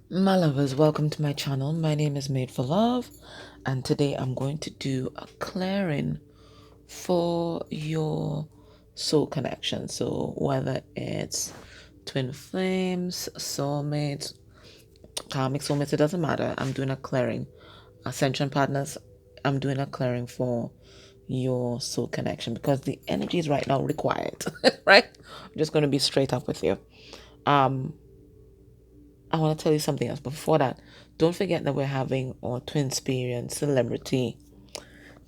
My lovers, welcome to my channel. My name is Made for Love, and today I'm going to do a clearing for your soul connection. So whether it's twin flames, soulmates, karmic soulmates, it doesn't matter. I'm doing a clearing. Ascension partners, I'm doing a clearing for your soul connection because the energy is right now required. Right? I'm just going to be straight up with you. Um, I want to tell you something else. But before that, don't forget that we're having our Twin Experience Celebrity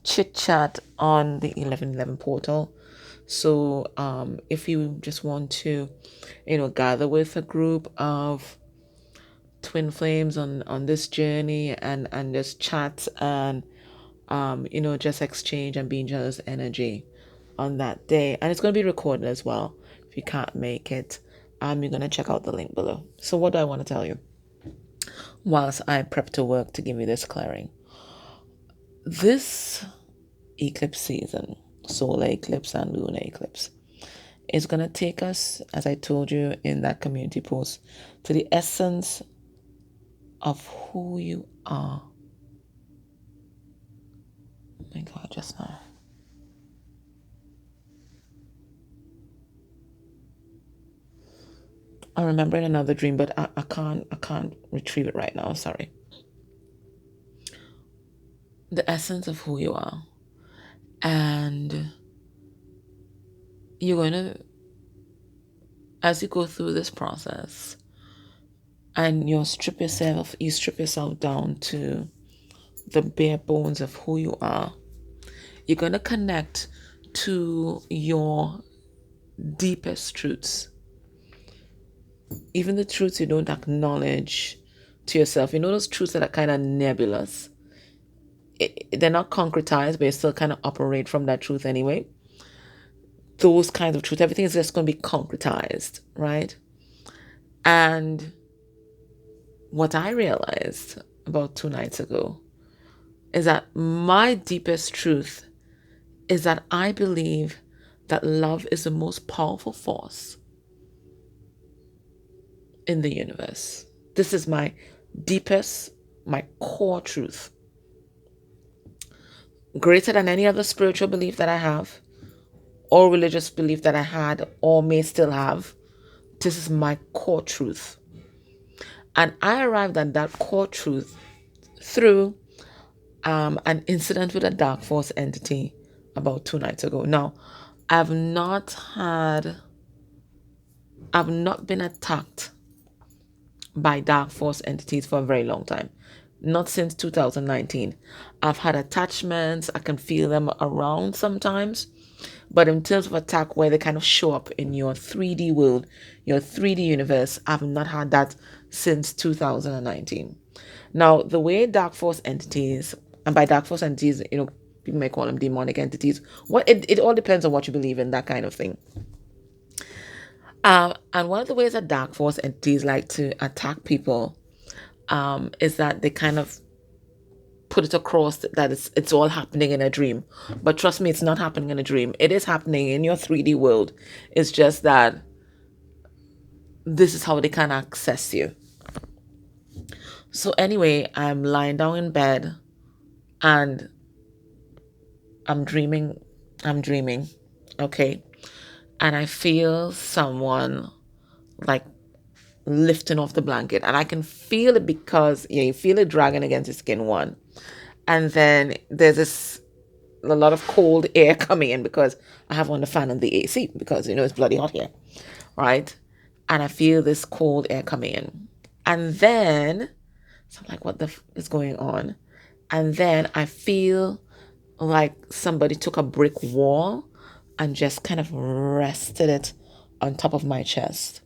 Chit Chat on the 1111 portal. So if you just want to, gather with a group of twin flames on this journey and just chat and just exchange and be in jealous energy on that day. And it's going to be recorded as well. If you can't make it, you're going to check out the link below. So what do I want to tell you whilst I prep to work to give you this clearing? This eclipse season, solar eclipse and lunar eclipse, is going to take us, as I told you in that community post, to the essence of who you are. Oh my God, just now. I remember in another dream, but I can't retrieve it right now. Sorry. The essence of who you are. And you're going to, as you go through this process, and you strip yourself down to the bare bones of who you are, you're going to connect to your deepest truths, even the truths you don't acknowledge to yourself. You know those truths that are kind of nebulous. They're not concretized, but you still kind of operate from that truth anyway. Those kinds of truth, everything is just going to be concretized, right? And what I realized about 2 nights ago is that my deepest truth is that I believe that love is the most powerful force in the universe. This is my deepest, my core truth. Greater than any other spiritual belief that I have, or religious belief that I had or may still have. This is my core truth. And I arrived at that core truth through an incident with a dark force entity about 2 nights ago. Now, I've not been attacked by dark force entities for a very long time. Not since 2019. I've had attachments. I can feel them around sometimes. But in terms of attack where they kind of show up in your 3D world, your 3D universe, I've not had that since 2019. Now, the way dark force entities, and by dark force entities, people may call them demonic entities. It all depends on what you believe in, that kind of thing. And one of the ways that dark force entities like to attack people is that they kind of put it across that it's all happening in a dream. But trust me, it's not happening in a dream. It is happening in your 3D world. It's just that this is how they can access you. So anyway, I'm lying down in bed and I'm dreaming. Okay. And I feel someone like lifting off the blanket, and I can feel it because you feel it dragging against your skin, one. And then there's a lot of cold air coming in because I have on the fan and the AC because it's bloody hot here, right? And I feel this cold air coming in. And then so I'm like, what the is going on? And then I feel like somebody took a brick wall and just kind of rested it on top of my chest.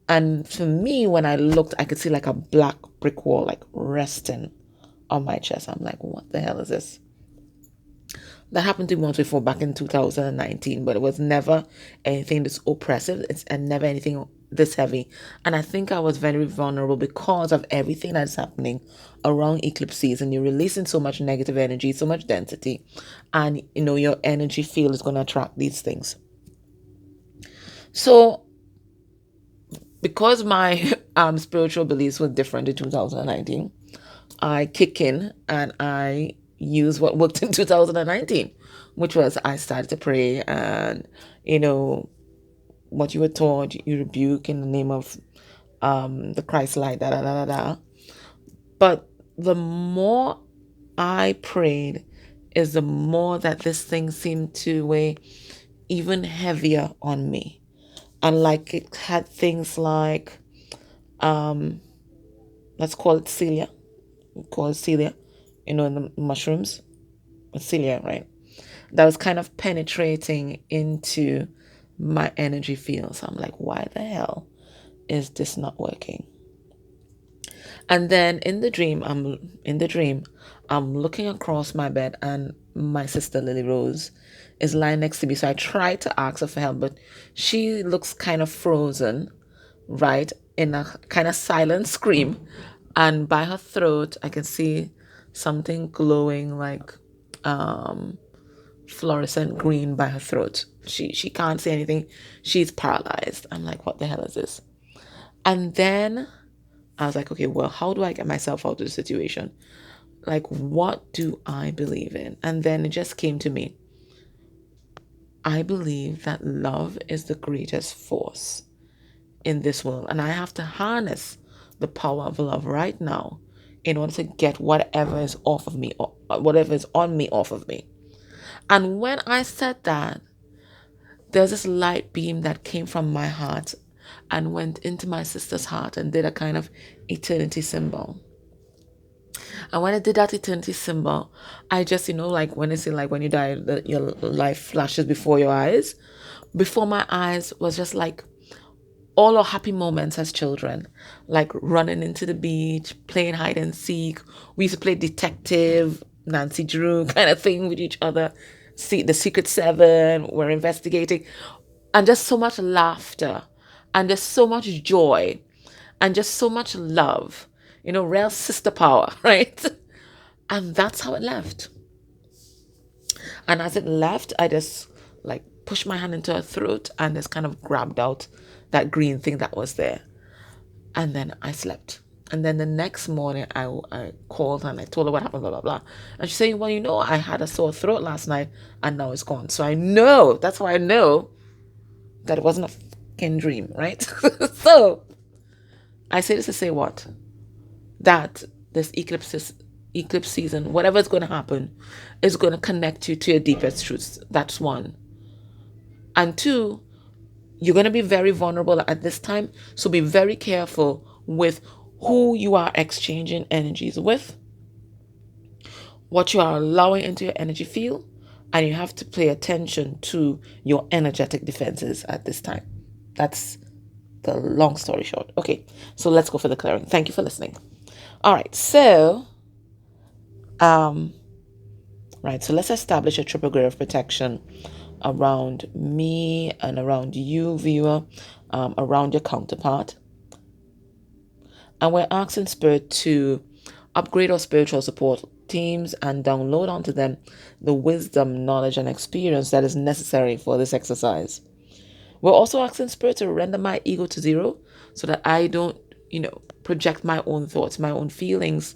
And for me, when I looked, I could see like a black brick wall like resting on my chest. I'm like, what the hell is this? That happened to me once before back in 2019, but it was never anything this oppressive. And never anything this heavy. And I think I was very vulnerable because of everything that's happening around eclipse season. You're releasing so much negative energy, so much density, and your energy field is going to attract these things. So because my spiritual beliefs were different in 2019, I kick in and I use what worked in 2019, which was I started to pray and, you know, what you were taught, you rebuke in the name of the Christ light, da da da da da. But the more I prayed, is the more that this thing seemed to weigh even heavier on me. And like it had things like, um, let's call it Celia, call it Celia, in the mushrooms, Celia, right? That was kind of penetrating into my energy field. So I'm like, why the hell is this not working? And then in the dream, I'm looking across my bed and my sister Lily Rose is lying next to me. So I try to ask her for help, but she looks kind of frozen, right? In a kind of silent scream. And by her throat, I can see something glowing like fluorescent green by her throat. She can't see anything. She's paralyzed. I'm like, what the hell is this? And then I was like, okay, well, how do I get myself out of the situation? Like, what do I believe in? And then it just came to me. I believe that love is the greatest force in this world. And I have to harness the power of love right now in order to get whatever is off of me, or whatever is on me off of me. And when I said that, there's this light beam that came from my heart and went into my sister's heart and did a kind of eternity symbol. And when I did that eternity symbol, I just, like when they say, like when you die, your life flashes before your eyes. Before my eyes was just like all our happy moments as children, like running into the beach, playing hide and seek. We used to play detective, Nancy Drew kind of thing with each other. See the Secret Seven, we're investigating, and just so much laughter, and just so much joy, and just so much love. Real sister power, right? And that's how it left. And as it left, I just like pushed my hand into her throat and just kind of grabbed out that green thing that was there. And then I slept. And then the next morning, I called her and I told her what happened, blah, blah, blah. And she's saying, well, I had a sore throat last night and now it's gone. So I know, that's why I know that it wasn't a fucking dream, right? So I say this to say what? That this eclipse season, whatever is going to happen, is going to connect you to your deepest truths. That's one. And two, you're going to be very vulnerable at this time. So be very careful with who you are exchanging energies with, what you are allowing into your energy field, and you have to pay attention to your energetic defenses at this time. That's the long story short. Okay, so let's go for the clearing. Thank you for listening. All right, so so let's establish a triple grid of protection around me and around you, viewer, around your counterpart. And we're asking Spirit to upgrade our spiritual support teams and download onto them the wisdom, knowledge, and experience that is necessary for this exercise. We're also asking Spirit to render my ego to zero so that I don't, project my own thoughts, my own feelings,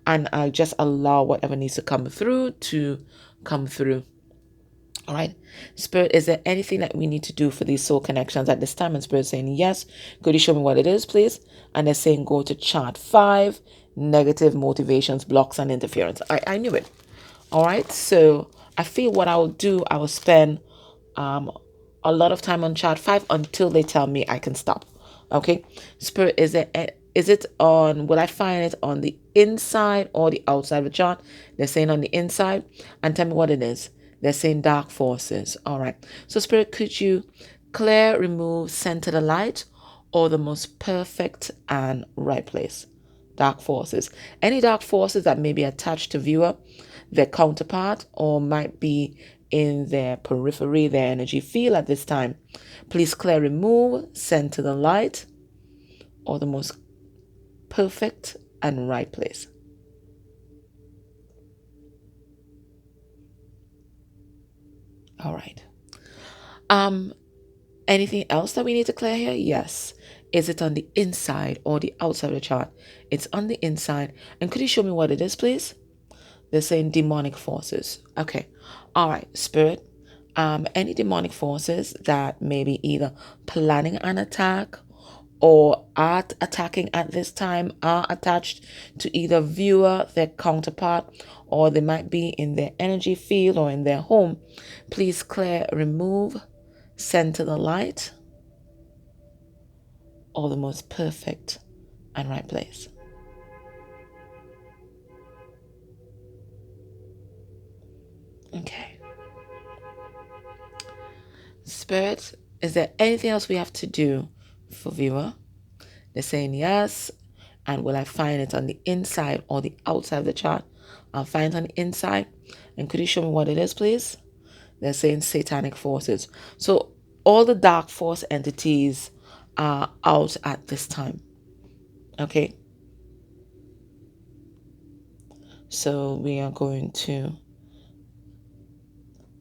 and I just allow whatever needs to come through to come through. All right. Spirit, is there anything that we need to do for these soul connections at this time? And Spirit saying, yes. Could you show me what it is, please? And they're saying, go to chart 5, negative motivations, blocks, and interference. I knew it. All right. So I feel what I will do, I will spend a lot of time on chart 5 until they tell me I can stop. Okay. Spirit, is it on, will I find it on the inside or the outside of the chart? They're saying on the inside. And tell me what it is. They're saying dark forces. All right. So Spirit, could you clear, remove, center the light, or the most perfect and right place? Dark forces. Any dark forces that may be attached to viewer, their counterpart, or might be in their periphery, their energy field at this time. Please clear, remove, center the light, or the most perfect and right place. All right. Anything else that we need to clear here? Yes. Is it on the inside or the outside of the chart? It's on the inside. And could you show me what it is, please? They're saying demonic forces. Okay. All right, Spirit. Any demonic forces that may be either planning an attack or are attacking at this time are attached to either viewer, their counterpart, or they might be in their energy field or in their home. Please clear, remove, send to the light, or the most perfect and right place. Okay. Spirit, is there anything else we have to do for viewer? They're saying yes. And will I find it on the inside or the outside of the chart? I'll find it on the inside. And could you show me what it is, please? They're saying satanic forces. So all the dark force entities are out at this time. Okay. So we are going to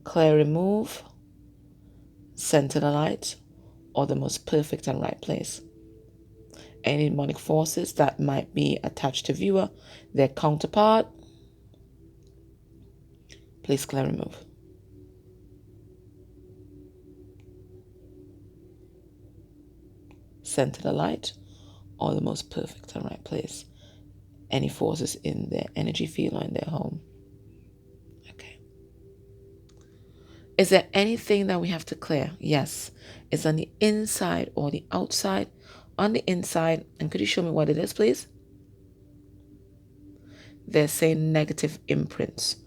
clear, remove, send to the light, or the most perfect and right place. Any demonic forces that might be attached to viewer, their counterpart, please clear, remove. Send to the light, or the most perfect and right place. Any forces in their energy field or in their home. Okay. Is there anything that we have to clear? Yes. It's on the inside or the outside. On the inside. And could you show me what it is, please? They're saying negative imprints.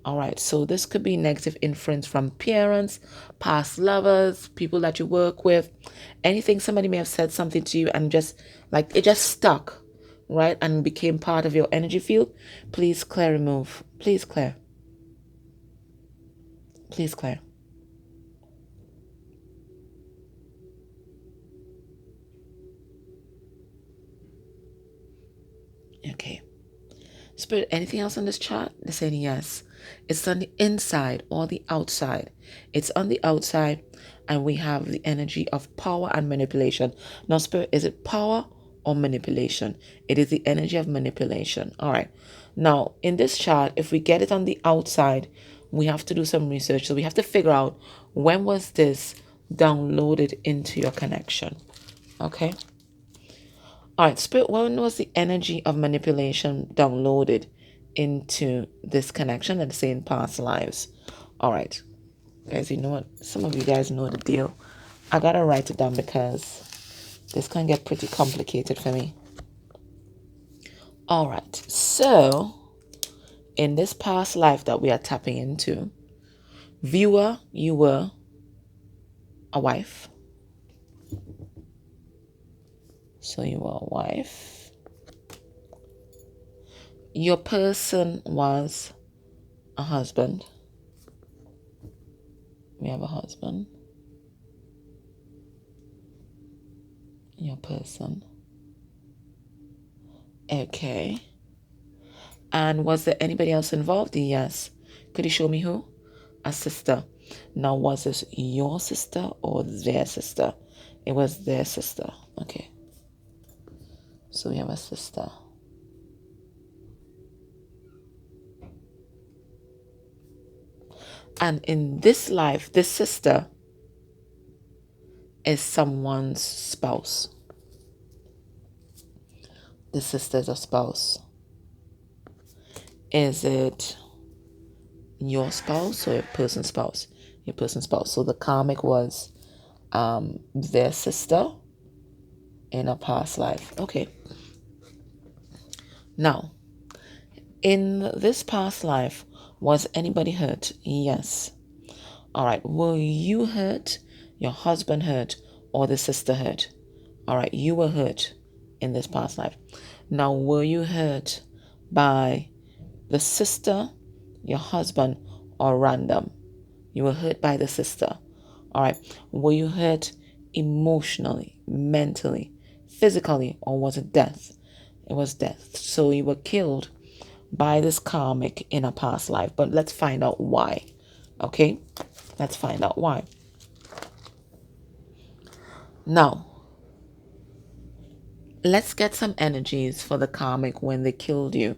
All right. So this could be negative imprints from parents, past lovers, people that you work with. Anything somebody may have said something to you and just like it just stuck, right? And became part of your energy field. Please clear, remove. Please clear. Please clear. Okay. Spirit, anything else on this chart? They're saying yes. It's on the inside or the outside. It's on the outside, and we have the energy of power and manipulation. Now, Spirit, is it power or manipulation? It is the energy of manipulation. All right. Now, in this chart, if we get it on the outside, we have to do some research. So we have to figure out when was this downloaded into your connection. Okay. All right, Spirit, when was the energy of manipulation downloaded into this connection and say in past lives? All right, guys, you know what? Some of you guys know the deal. I got to write it down because this can get pretty complicated for me. All right, so in this past life that we are tapping into, viewer, you were a wife. So you were a wife. Your person was a husband. We have a husband. Your person. Okay. And was there anybody else involved? Yes. Could you show me who? A sister. Now, was this your sister or their sister? It was their sister. Okay. So we have a sister. And in this life, this sister is someone's spouse. The sister is a spouse. Is it your spouse or your person's spouse? Your person's spouse. So the karmic was their sister in a past life. Okay. Now, in this past life, was anybody hurt? Yes. All right. Were you hurt? Your husband hurt? Or the sister hurt? All right. You were hurt in this past life. Now, were you hurt by the sister, your husband, or random? You were hurt by the sister. All right. Were you hurt emotionally, mentally, physically, or was it death? It was death. So you were killed by this karmic in a past life. But let's find out why. Okay? Let's find out why. Now, Let's get some energies for the karmic when they killed you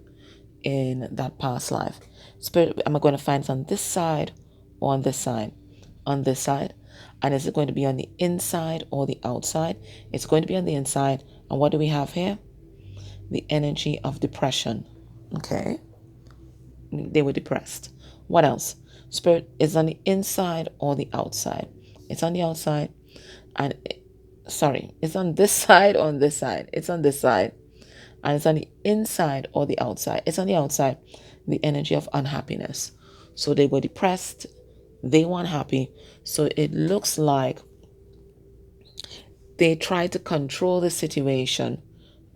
in that past life. Spirit, am I going to find it on this side or on this side? On this side. And is it going to be on the inside or the outside? It's going to be on the inside. And what do we have here? The energy of depression. Okay. They were depressed. What else? Spirit is on the inside or the outside. It's on the outside. And sorry, it's on this side or on this side. It's on this side. And it's on the inside or the outside. It's on the outside. The energy of unhappiness. So they were depressed. They weren't happy. So it looks like they tried to control the situation,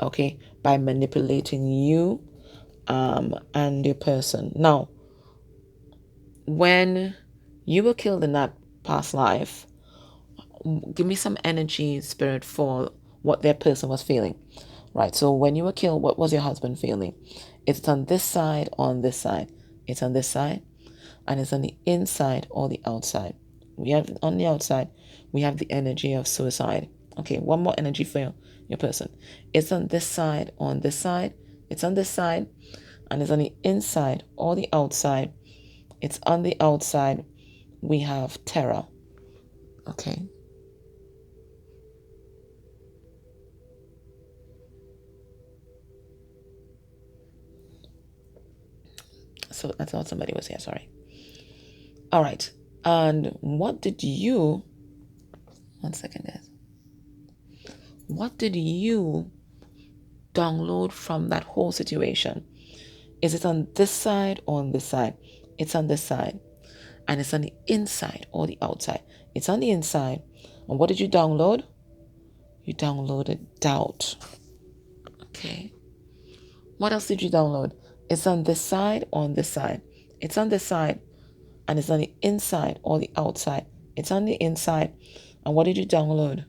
okay, by manipulating you and your person. Now, when you were killed in that past life, give me some energy, spirit, for what their person was feeling. Right, so when you were killed, what was your husband feeling? It's on this side or on this side. It's on this side, and it's on the inside or the outside. We have on the outside, we have the energy of suicide. Okay, one more energy for your person. It's on this side or on this side. It's on this side, and it's on the inside or the outside. It's on the outside. We have terror. Okay. So I thought somebody was here, sorry. All right. And what did you, one second, guys. What did you download from that whole situation? Is it on this side or on this side? It's on this side. And it's on the inside or the outside. It's on the inside. And what did you download? You downloaded doubt. Okay. What else did you download? It's on this side or on this side? It's on this side. And it's on the inside or the outside? It's on the inside. And what did you download?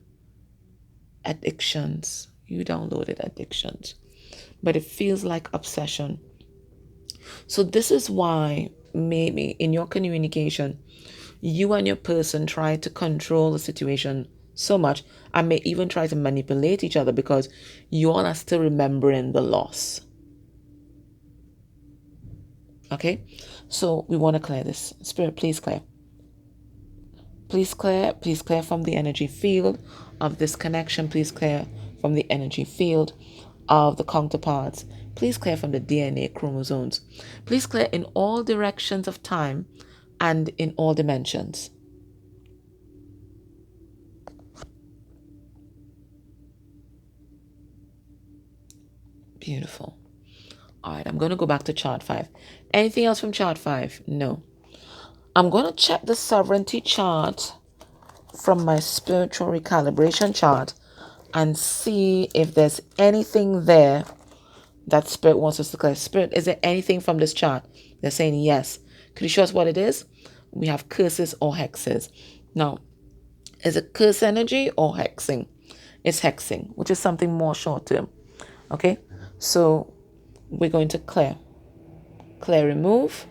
Addictions. You downloaded addictions. But it feels like obsession. So this is why maybe in your communication, you and your person try to control the situation so much and may even try to manipulate each other because you all are still remembering the loss. Okay, so we want to clear this. Spirit, please clear. Please clear from the energy field of this connection. Please clear from the energy field of the counterparts. Please clear from the DNA chromosomes. Please clear in all directions of time and in all dimensions. Beautiful. All right, I'm going to go back to chart 5. Anything else from chart 5? No. I'm going to check the sovereignty chart from my spiritual recalibration chart and see if there's anything there that Spirit wants us to clear. Spirit, is there anything from this chart? They're saying yes. Could you show us what it is? We have curses or hexes. Now, is it curse energy or hexing? It's hexing, which is something more short term. Okay, so we're going to clear, remove,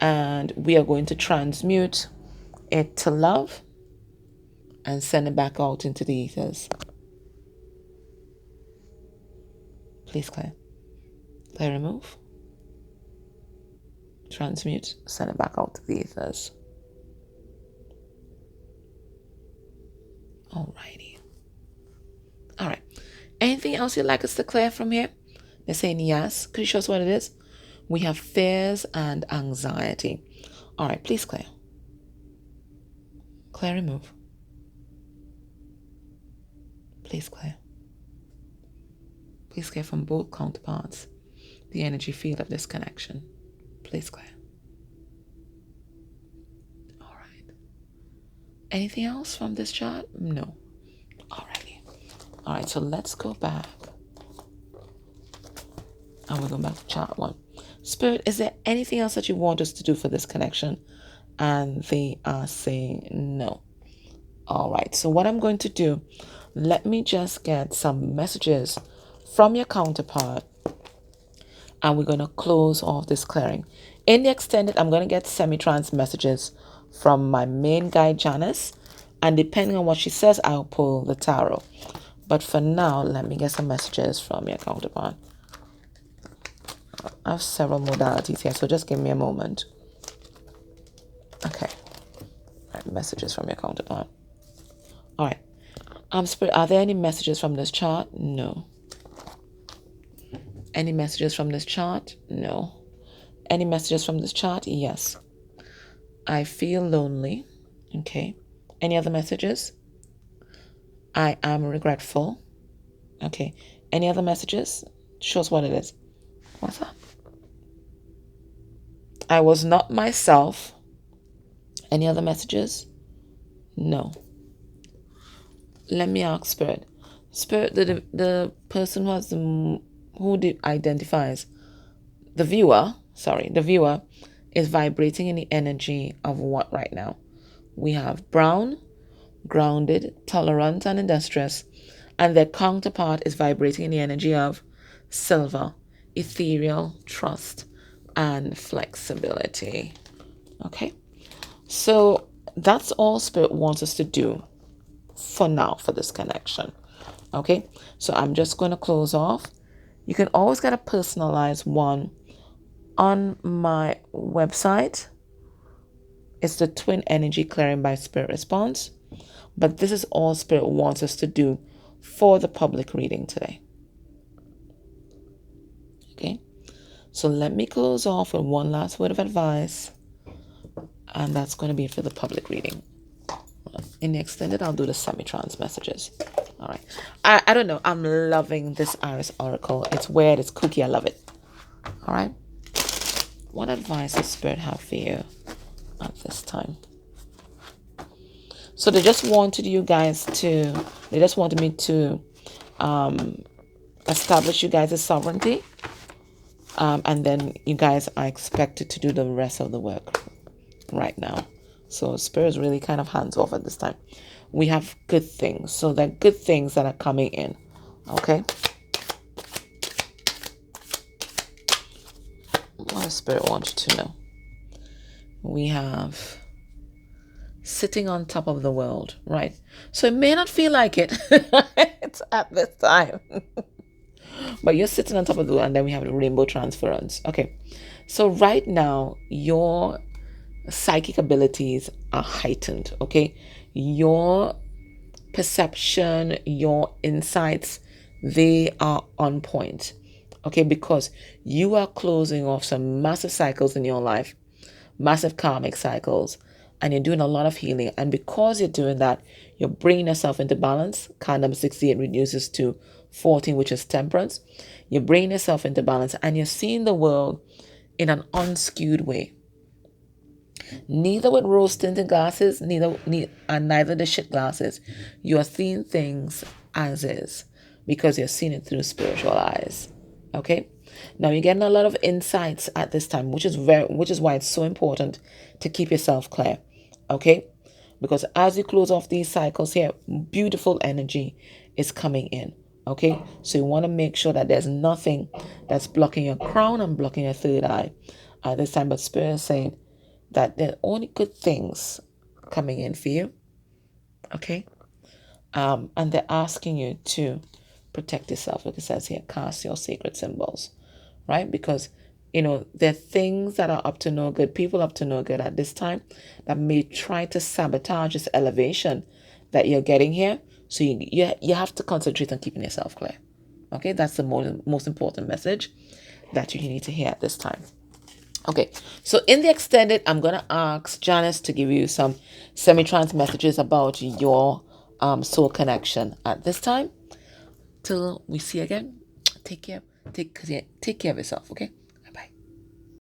and we are going to transmute it to love and send it back out into the ethers. Please clear, remove, transmute, send it back out to the ethers. Alrighty. All right. Anything else you'd like us to clear from here? They're saying yes. Could you show us what it is? We have fears and anxiety. All right, please clear. Remove. Please clear. Please clear from both counterparts the energy field of this connection. Please clear. All right. Anything else from this chart? No. Alrighty. All right, so let's go back. And we're going back to chart 1. Spirit, is there anything else that you want us to do for this connection? And they are saying no. All right, so what I'm going to do, let me just get some messages from your counterpart. And we're going to close off this clearing. In the extended, I'm going to get semi-trans messages from my main guide, Janice. And depending on what she says, I'll pull the tarot. But for now, let me get some messages from your counterpart. I have several modalities here, so just give me a moment. Okay. Right, messages from your counterpart. All right. Spirit, are there any messages from this chart? No. Any messages from this chart? No. Any messages from this chart? Yes. I feel lonely. Okay. Any other messages? I am regretful. Okay. Any other messages? Show us what it is. What's that? I was not myself. Any other messages? No. Let me ask Spirit. Spirit, the person who identifies the viewer is vibrating in the energy of what right now? We have brown, grounded, tolerant, and industrious, and their counterpart is vibrating in the energy of silver, ethereal, trust, and flexibility. Okay, so that's all Spirit wants us to do for now for this connection. Okay, so I'm just going to close off. You can always get a personalized one on my website. It's the Twin Energy Clearing by Spirit Response. But this is all Spirit wants us to do for the public reading today. Okay, so let me close off with one last word of advice. And that's going to be for the public reading. In the extended, I'll do the semi-trans messages. All right. I don't know. I'm loving this Iris Oracle. It's weird. It's kooky. I love it. All right. What advice does Spirit have for you at this time? So they just wanted me to establish you guys' sovereignty. And then you guys are expected to do the rest of the work right now. So Spirit is really kind of hands off at this time. We have good things. So there are good things that are coming in. Okay. What does Spirit want you to know? We have sitting on top of the world, right? So it may not feel like it it's at this time. But you're sitting on top of the world, and then we have the rainbow transference. Okay. So right now, your psychic abilities are heightened. Okay. Your perception, your insights, they are on point. Okay, because you are closing off some massive cycles in your life, massive karmic cycles, and you're doing a lot of healing. And because you're doing that, you're bringing yourself into balance. Card number 68 reduces to 14, which is temperance. You're bringing yourself into balance, and you're seeing the world in an unskewed way. Neither with rose-tinted glasses, neither the shit glasses. You are seeing things as is because you're seeing it through spiritual eyes. Okay? Now you're getting a lot of insights at this time, which is why it's so important to keep yourself clear. Okay? Because as you close off these cycles here, beautiful energy is coming in. Okay? So you want to make sure that there's nothing that's blocking your crown and blocking your third eye at this time. But Spirit is saying that there are only good things coming in for you. Okay? And they're asking you to protect yourself. Like it says here, cast your sacred symbols. Right? Because, there are things that are up to no good, people up to no good at this time that may try to sabotage this elevation that you're getting here. So you have to concentrate on keeping yourself clear. Okay? That's the most important message that you need to hear at this time. Okay, so in the extended, I'm going to ask Janice to give you some semi-trans messages about your soul connection at this time. Till we see again, take care of yourself, okay?